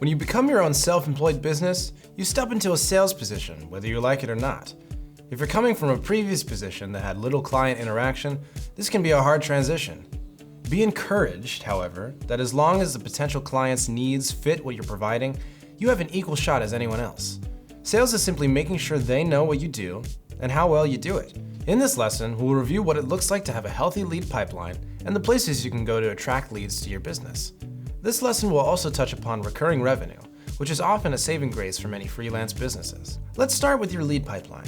When you become your own self-employed business, you step into a sales position, whether you like it or not. If you're coming from a previous position that had little client interaction, this can be a hard transition. Be encouraged, however, that as long as the potential client's needs fit what you're providing, you have an equal shot as anyone else. Sales is simply making sure they know what you do and how well you do it. In this lesson, we'll review what it looks like to have a healthy lead pipeline and the places you can go to attract leads to your business. This lesson will also touch upon recurring revenue, which is often a saving grace for many freelance businesses. Let's start with your lead pipeline.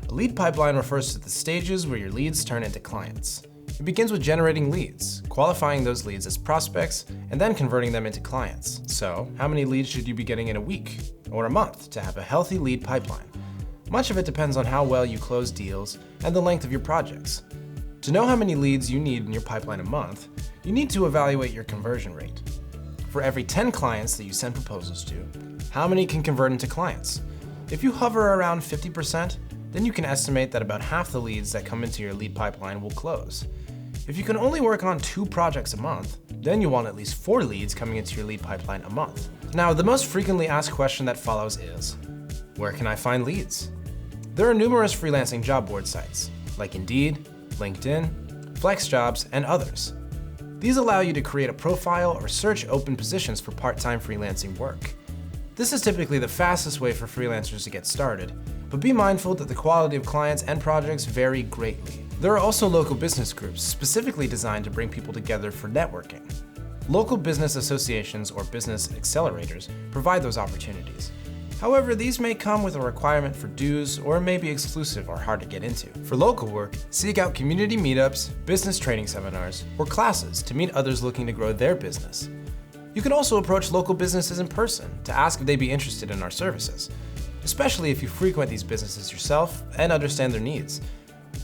A lead pipeline refers to the stages where your leads turn into clients. It begins with generating leads, qualifying those leads as prospects, and then converting them into clients. So, how many leads should you be getting in a week or a month to have a healthy lead pipeline? Much of it depends on how well you close deals and the length of your projects. To know how many leads you need in your pipeline a month, you need to evaluate your conversion rate. For every 10 clients that you send proposals to, how many can convert into clients? If you hover around 50%, then you can estimate that about half the leads that come into your lead pipeline will close. If you can only work on 2 projects a month, then you want at least 4 leads coming into your lead pipeline a month. Now, the most frequently asked question that follows is, where can I find leads? There are numerous freelancing job board sites, like Indeed, LinkedIn, FlexJobs, and others. These allow you to create a profile or search open positions for part-time freelancing work. This is typically the fastest way for freelancers to get started, but be mindful that the quality of clients and projects vary greatly. There are also local business groups specifically designed to bring people together for networking. Local business associations or business accelerators provide those opportunities. However, these may come with a requirement for dues or may be exclusive or hard to get into. For local work, seek out community meetups, business training seminars, or classes to meet others looking to grow their business. You can also approach local businesses in person to ask if they'd be interested in our services, especially if you frequent these businesses yourself and understand their needs.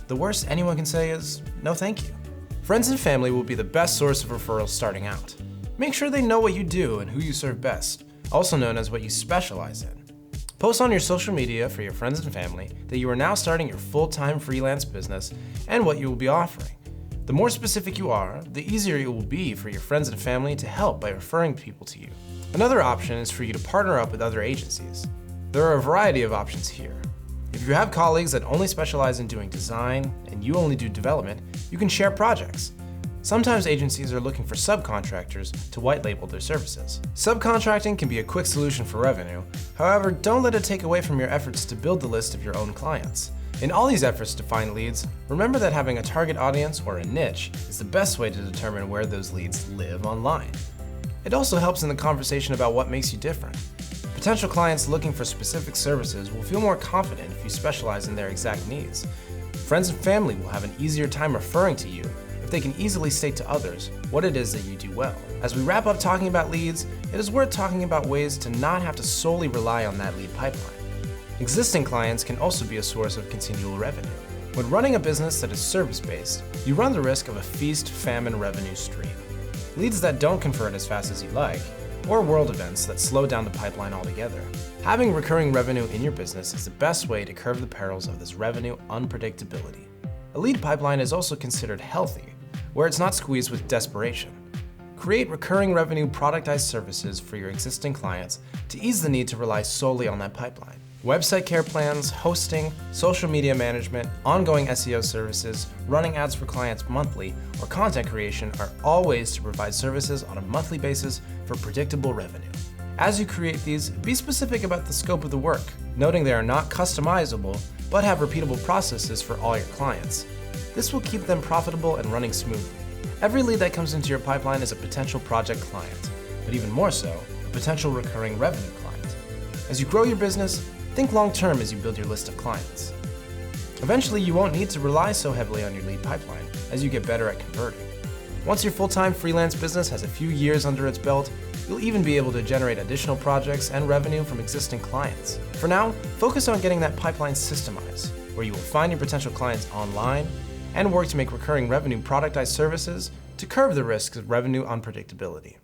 The worst anyone can say is, no thank you. Friends and family will be the best source of referrals starting out. Make sure they know what you do and who you serve best, also known as what you specialize in. Post on your social media for your friends and family that you are now starting your full-time freelance business and what you will be offering. The more specific you are, the easier it will be for your friends and family to help by referring people to you. Another option is for you to partner up with other agencies. There are a variety of options here. If you have colleagues that only specialize in doing design and you only do development, you can share projects. Sometimes agencies are looking for subcontractors to white label their services. Subcontracting can be a quick solution for revenue. However, don't let it take away from your efforts to build the list of your own clients. In all these efforts to find leads, remember that having a target audience or a niche is the best way to determine where those leads live online. It also helps in the conversation about what makes you different. Potential clients looking for specific services will feel more confident if you specialize in their exact needs. Friends and family will have an easier time referring to you if they can easily state to others what it is that you do well. As we wrap up talking about leads, it is worth talking about ways to not have to solely rely on that lead pipeline. Existing clients can also be a source of continual revenue. When running a business that is service-based, you run the risk of a feast-famine revenue stream. Leads that don't convert as fast as you like, or world events that slow down the pipeline altogether. Having recurring revenue in your business is the best way to curb the perils of this revenue unpredictability. A lead pipeline is also considered healthy, where it's not squeezed with desperation. Create recurring revenue productized services for your existing clients to ease the need to rely solely on that pipeline. Website care plans, hosting, social media management, ongoing SEO services, running ads for clients monthly, or content creation are all ways to provide services on a monthly basis for predictable revenue. As you create these, be specific about the scope of the work, noting they are not customizable, but have repeatable processes for all your clients. This will keep them profitable and running smoothly. Every lead that comes into your pipeline is a potential project client, but even more so, a potential recurring revenue client. As you grow your business, think long-term as you build your list of clients. Eventually, you won't need to rely so heavily on your lead pipeline as you get better at converting. Once your full-time freelance business has a few years under its belt, you'll even be able to generate additional projects and revenue from existing clients. For now, focus on getting that pipeline systemized, where you will find your potential clients online and work to make recurring revenue productized services to curb the risks of revenue unpredictability.